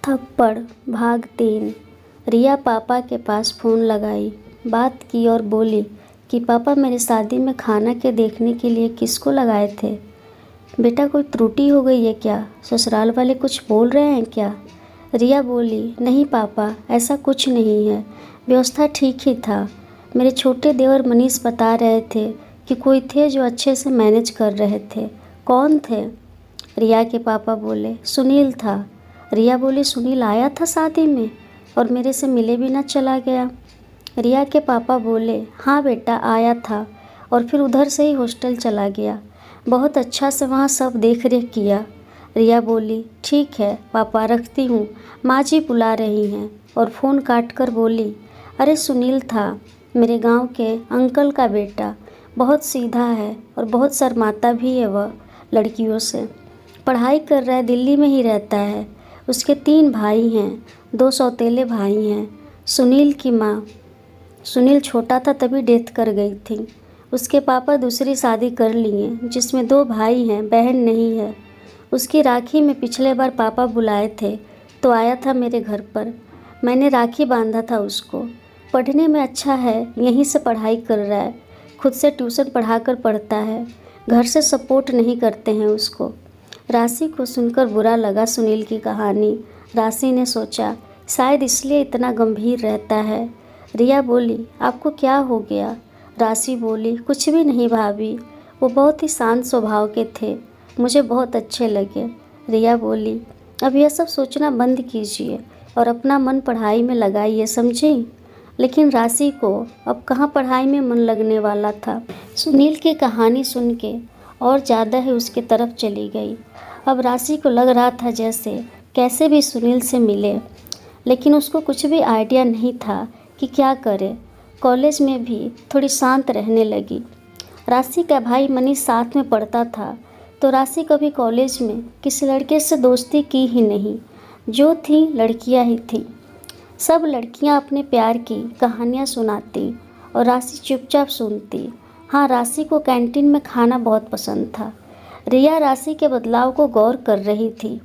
थप्पड़ भाग 3। रिया पापा के पास फ़ोन लगाई, बात की और बोली कि पापा मेरी शादी में खाना के देखने के लिए किसको लगाए थे? बेटा कोई त्रुटि हो गई है क्या? ससुराल वाले कुछ बोल रहे हैं क्या? रिया बोली, नहीं पापा ऐसा कुछ नहीं है, व्यवस्था ठीक ही था। मेरे छोटे देवर मनीष बता रहे थे कि कोई थे जो अच्छे से मैनेज कर रहे थे। कौन थे? रिया के पापा बोले, सुनील था। रिया बोली, सुनील आया था शादी में और मेरे से मिले भी ना चला गया? रिया के पापा बोले, हाँ बेटा आया था और फिर उधर से ही हॉस्टल चला गया। बहुत अच्छा से वहाँ सब देख रेख किया। रिया बोली, ठीक है पापा रखती हूँ, माँ जी बुला रही हैं। और फ़ोन काट कर बोली, अरे सुनील था, मेरे गांव के अंकल का बेटा, बहुत सीधा है और बहुत शर्माता भी है वह लड़कियों से। पढ़ाई कर रहा है, दिल्ली में ही रहता है। उसके 3 भाई हैं, 2 सौतेले भाई हैं। सुनील की माँ, सुनील छोटा था तभी डेथ कर गई थी। उसके पापा दूसरी शादी कर लिए जिसमें 2 भाई हैं, बहन नहीं है। उसकी राखी में पिछले बार पापा बुलाए थे तो आया था मेरे घर पर। मैंने राखी बांधा था उसको। पढ़ने में अच्छा है, यहीं से पढ़ाई कर रहा है, खुद से ट्यूशन पढ़ा कर पढ़ता है, घर से सपोर्ट नहीं करते हैं उसको। राशि को सुनकर बुरा लगा सुनील की कहानी। राशि ने सोचा शायद इसलिए इतना गंभीर रहता है। रिया बोली, आपको क्या हो गया? राशि बोली, कुछ भी नहीं भाभी, वो बहुत ही शांत स्वभाव के थे, मुझे बहुत अच्छे लगे। रिया बोली, अब यह सब सोचना बंद कीजिए और अपना मन पढ़ाई में लगाइए, समझी? लेकिन राशि को अब कहाँ पढ़ाई में मन लगने वाला था। सुनील की कहानी सुन के और ज़्यादा ही उसके तरफ चली गई। अब राशि को लग रहा था जैसे कैसे भी सुनील से मिले, लेकिन उसको कुछ भी आइडिया नहीं था कि क्या करे। कॉलेज में भी थोड़ी शांत रहने लगी। राशि का भाई मनीष साथ में पढ़ता था तो राशि कभी कॉलेज में किसी लड़के से दोस्ती की ही नहीं, जो थी लड़कियां ही थी। सब लड़कियां अपने प्यार की कहानियां सुनाती और राशि चुपचाप सुनती। हाँ, राशि को कैंटीन में खाना बहुत पसंद था। रिया राशि के बदलाव को गौर कर रही थी।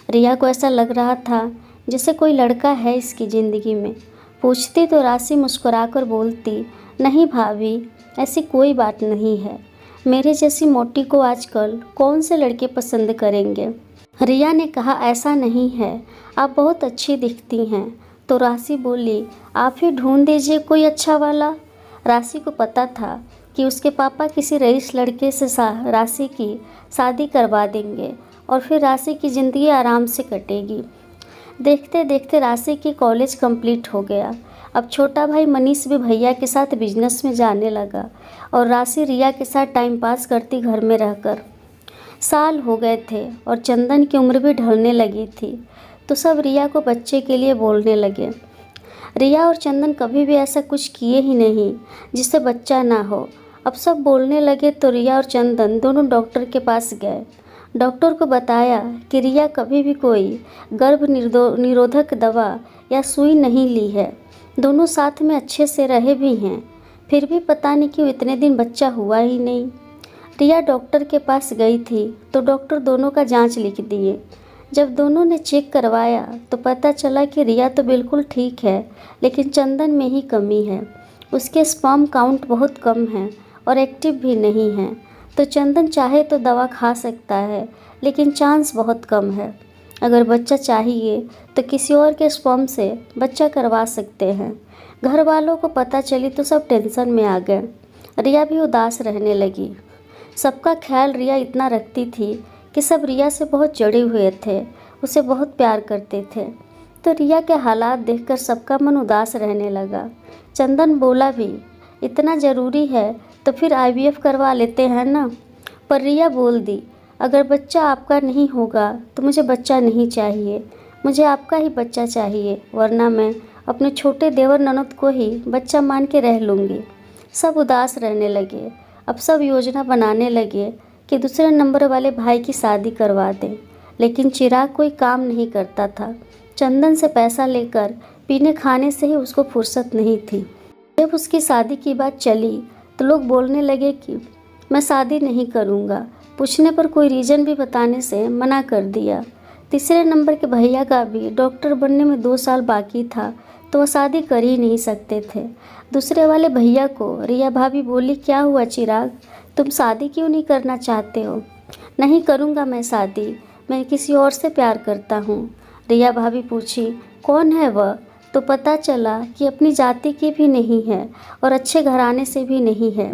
रिया को ऐसा लग रहा था जैसे कोई लड़का है इसकी ज़िंदगी में। पूछती तो राशि मुस्कुराकर बोलती, नहीं भाभी ऐसी कोई बात नहीं है, मेरे जैसी मोटी को आजकल कौन से लड़के पसंद करेंगे। रिया ने कहा, ऐसा नहीं है, आप बहुत अच्छी दिखती हैं। तो राशि बोली, आप ही ढूंढ दीजिए कोई अच्छा वाला। राशि को पता था कि उसके पापा किसी रईस लड़के से राशि की शादी करवा देंगे और फिर राशि की ज़िंदगी आराम से कटेगी। देखते देखते राशि की कॉलेज कंप्लीट हो गया। अब छोटा भाई मनीष भी भैया के साथ बिजनेस में जाने लगा और राशि रिया के साथ टाइम पास करती घर में रहकर। साल हो गए थे और चंदन की उम्र भी ढलने लगी थी तो सब रिया को बच्चे के लिए बोलने लगे। रिया और चंदन कभी भी ऐसा कुछ किए ही नहीं जिससे बच्चा ना हो। अब सब बोलने लगे तो रिया और चंदन दोनों डॉक्टर के पास गए। डॉक्टर को बताया कि रिया कभी भी कोई गर्भ निरोधक दवा या सुई नहीं ली है। दोनों साथ में अच्छे से रहे भी हैं, फिर भी पता नहीं क्यों इतने दिन बच्चा हुआ ही नहीं। रिया डॉक्टर के पास गई थी तो डॉक्टर दोनों का जांच लिख दिए। जब दोनों ने चेक करवाया तो पता चला कि रिया तो बिल्कुल ठीक है, लेकिन चंदन में ही कमी है। उसके स्पर्म काउंट बहुत कम है और एक्टिव भी नहीं है। तो चंदन चाहे तो दवा खा सकता है, लेकिन चांस बहुत कम है। अगर बच्चा चाहिए तो किसी और के स्पर्म से बच्चा करवा सकते हैं। घर वालों को पता चली तो सब टेंशन में आ गए। रिया भी उदास रहने लगी। सबका ख्याल रिया इतना रखती थी कि सब रिया से बहुत जड़े हुए थे, उसे बहुत प्यार करते थे। तो रिया के हालात देखकर सबका मन उदास रहने लगा। चंदन बोला भी, इतना ज़रूरी है तो फिर IVF करवा लेते हैं ना। पर रिया बोल दी, अगर बच्चा आपका नहीं होगा तो मुझे बच्चा नहीं चाहिए, मुझे आपका ही बच्चा चाहिए, वरना मैं अपने छोटे देवर ननद को ही बच्चा मान के रह लूँगी। सब उदास रहने लगे। अब सब योजना बनाने लगे कि दूसरे नंबर वाले भाई की शादी करवा दें, लेकिन चिराग कोई काम नहीं करता था। चंदन से पैसा लेकर पीने खाने से ही उसको फुर्सत नहीं थी। जब उसकी शादी की बात चली तो लोग बोलने लगे कि मैं शादी नहीं करूँगा। पूछने पर कोई रीज़न भी बताने से मना कर दिया। तीसरे नंबर के भैया का भी डॉक्टर बनने में 2 साल बाकी था, तो वह शादी कर ही नहीं सकते थे। दूसरे वाले भैया को रिया भाभी बोली, क्या हुआ चिराग, तुम शादी क्यों नहीं करना चाहते हो? नहीं करूँगा मैं शादी, मैं किसी और से प्यार करता हूँ। रिया भाभी पूछी, कौन है वह? तो पता चला कि अपनी जाति की भी नहीं है और अच्छे घराने से भी नहीं है।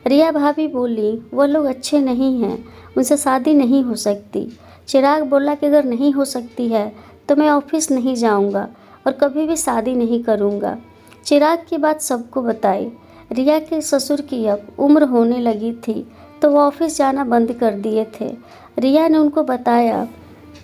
रिया भाभी बोली, वह लोग अच्छे नहीं हैं, उनसे शादी नहीं हो सकती। चिराग बोला कि अगर नहीं हो सकती है तो मैं ऑफिस नहीं जाऊंगा और कभी भी शादी नहीं करूंगा। चिराग की बात सबको बताई। रिया के ससुर की अब उम्र होने लगी थी, तो वो ऑफिस जाना बंद कर दिए थे। रिया ने उनको बताया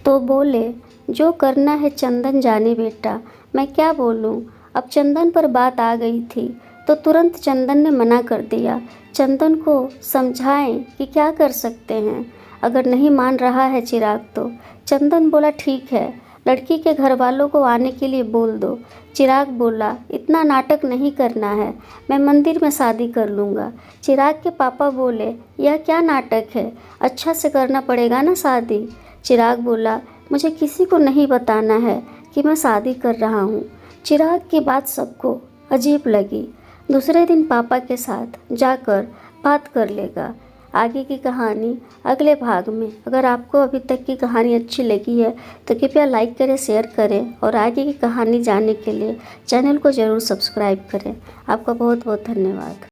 तो बोले, जो करना है चंदन जाने बेटा, मैं क्या बोलूं। अब चंदन पर बात आ गई थी तो तुरंत चंदन ने मना कर दिया। चंदन को समझाएं कि क्या कर सकते हैं, अगर नहीं मान रहा है चिराग तो। चंदन बोला, ठीक है, लड़की के घर वालों को आने के लिए बोल दो। चिराग बोला, इतना नाटक नहीं करना है, मैं मंदिर में शादी कर लूँगा। चिराग के पापा बोले, यह क्या नाटक है, अच्छा से करना पड़ेगा ना शादी। चिराग बोला, मुझे किसी को नहीं बताना है कि मैं शादी कर रहा हूँ। चिराग की बात सबको अजीब लगी। दूसरे दिन पापा के साथ जाकर बात कर लेगा। आगे की कहानी अगले भाग में। अगर आपको अभी तक की कहानी अच्छी लगी है तो कृपया लाइक करें, शेयर करें और आगे की कहानी जानने के लिए चैनल को ज़रूर सब्सक्राइब करें। आपका बहुत बहुत धन्यवाद।